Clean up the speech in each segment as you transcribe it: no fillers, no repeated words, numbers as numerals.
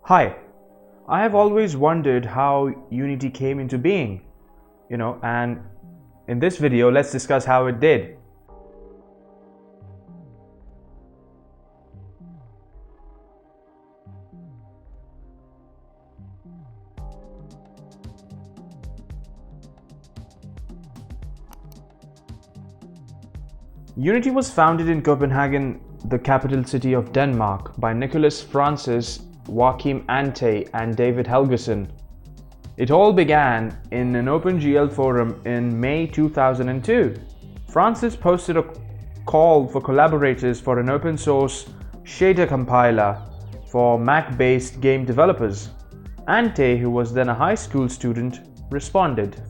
Hi, I have always wondered how Unity came into being, and in this video, let's discuss how it did. Unity was founded in Copenhagen, the capital city of Denmark, by Nicholas Francis, Joachim Ante and David Helgeson. It all began in an OpenGL forum in May 2002. Francis posted a call for collaborators for an open source shader compiler for Mac-based game developers. Ante, who was then a high school student, responded.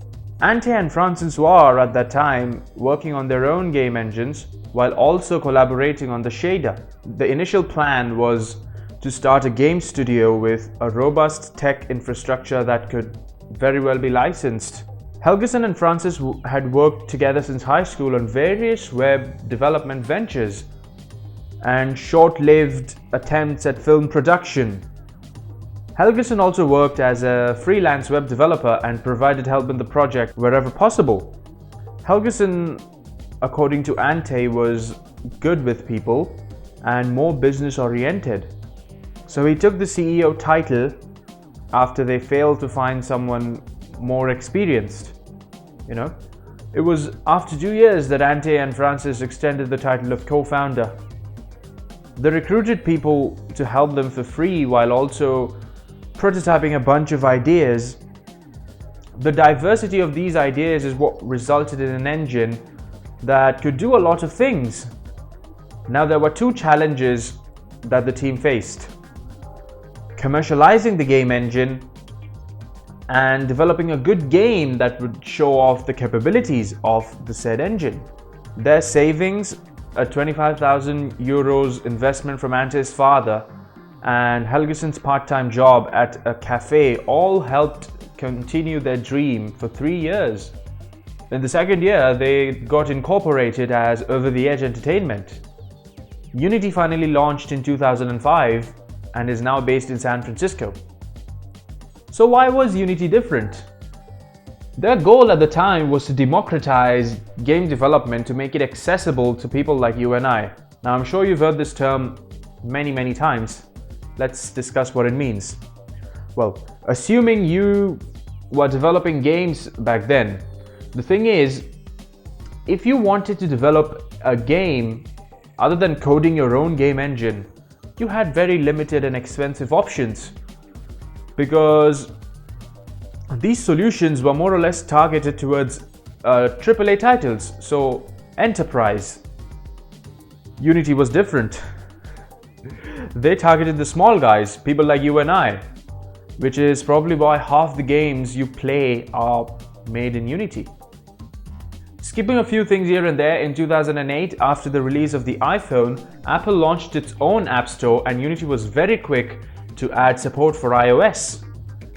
Ante and Francis were at that time working on their own game engines while also collaborating on the shader. The initial plan was to start a game studio with a robust tech infrastructure that could very well be licensed. Helgeson and Francis had worked together since high school on various web development ventures and short-lived attempts at film production. Helgeson also worked as a freelance web developer and provided help in the project wherever possible. Helgeson, according to Ante, was good with people and more business-oriented. So he took the CEO title after they failed to find someone more experienced. It was after 2 years that Ante and Francis extended the title of co-founder. They recruited people to help them for free while also prototyping a bunch of ideas. The diversity of these ideas is what resulted in an engine that could do a lot of things. Now, there were two challenges that the team faced: commercializing the game engine and developing a good game that would show off the capabilities of the said engine. Their savings, a 25,000 euros investment from Ante's father, and Helgeson's part-time job at a cafe all helped continue their dream for 3 years. In the second year, they got incorporated as Over the Edge Entertainment. Unity finally launched in 2005 and is now based in San Francisco. So why was Unity different? Their goal at the time was to democratize game development to make it accessible to people like you and I. Now, I'm sure you've heard this term many times. Let's discuss what it means. Well, assuming you were developing games back then, the thing is, if you wanted to develop a game other than coding your own game engine, you had very limited and expensive options, because these solutions were more or less targeted towards AAA titles, so enterprise. Unity was different. They targeted the small guys, people like you and I, which is probably why half the games you play are made in Unity. Skipping a few things here and there, in 2008, after the release of the iPhone, Apple launched its own App Store and Unity was very quick to add support for iOS.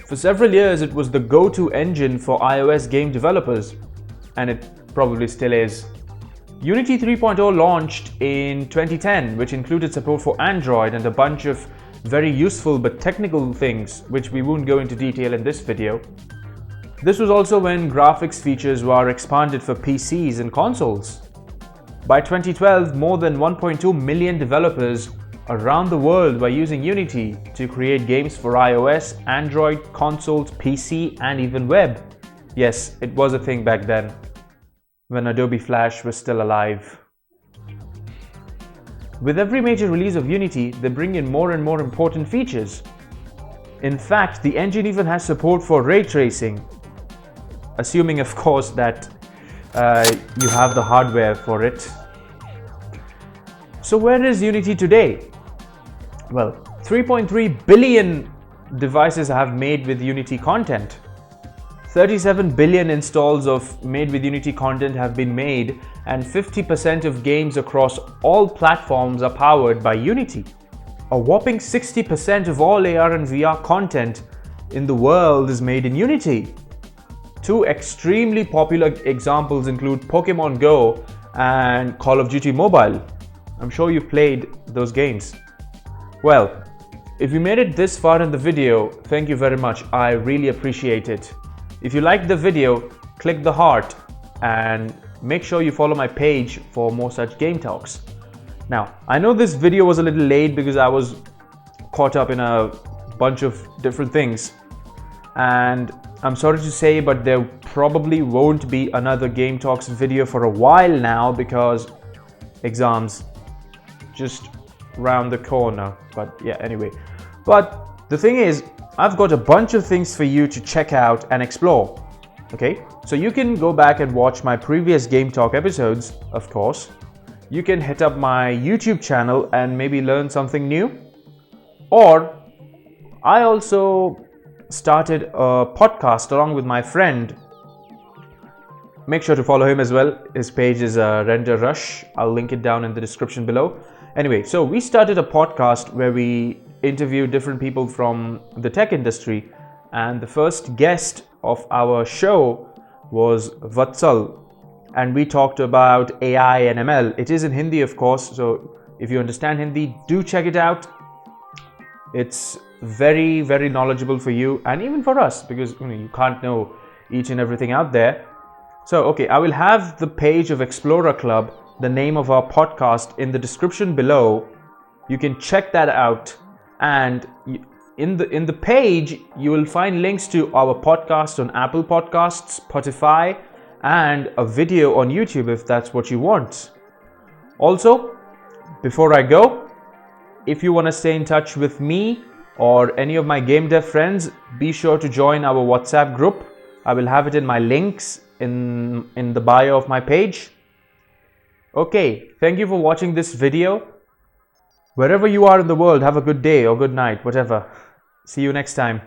For several years, it was the go-to engine for iOS game developers, and it probably still is. Unity 3.0 launched in 2010, which included support for Android and a bunch of very useful but technical things, which we won't go into detail in this video. This was also when graphics features were expanded for PCs and consoles. By 2012, more than 1.2 million developers around the world were using Unity to create games for iOS, Android, consoles, PC, and even web. Yes, it was a thing back then, when Adobe Flash was still alive. With every major release of Unity, they bring in more and more important features. In fact, the engine even has support for ray tracing, assuming of course that you have the hardware for it. So where is Unity today? Well, 3.3 billion devices have made with Unity content. 37 billion installs of made with Unity content have been made, and 50% of games across all platforms are powered by Unity. A whopping 60% of all AR and VR content in the world is made in Unity. Two extremely popular examples include Pokemon Go and Call of Duty Mobile. I'm sure you've played those games. Well, If you made it this far in the video, thank you very much. I really appreciate it. If you liked the video, click the heart and make sure you follow my page for more such game talks. Now, I know this video was a little late because I was caught up in a bunch of different things, and I'm sorry to say, but there probably won't be another Game Talks video for a while now because exams just round the corner. But yeah, anyway. But the thing is, I've got a bunch of things for you to check out and explore. Okay, so you can go back and watch my previous Game Talk episodes, of course. You can hit up my YouTube channel and maybe learn something new. Or I also started a podcast along with my friend. Make sure to follow him as well. His page is Render Rush. I'll link it down in the description below. Anyway, so we started a podcast where we interview different people from the tech industry, and the first guest of our show was Vatsal, and we talked about AI and ML. It is in Hindi, of course, so if you understand Hindi, do check it out. It's very, very knowledgeable for you and even for us, because you can't know each and everything out there. So, okay, I will have the page of XploraClub, the name of our podcast, in the description below. You can check that out, and in the page you will find links to our podcast on Apple Podcasts, Spotify, and a video on YouTube if that's what you want. Also, before I go, if you want to stay in touch with me or any of my game dev friends, be sure to join our WhatsApp group. I will have it in my links in the bio of my page. Okay, thank you for watching this video. Wherever you are in the world, have a good day or good night, whatever. See you next time.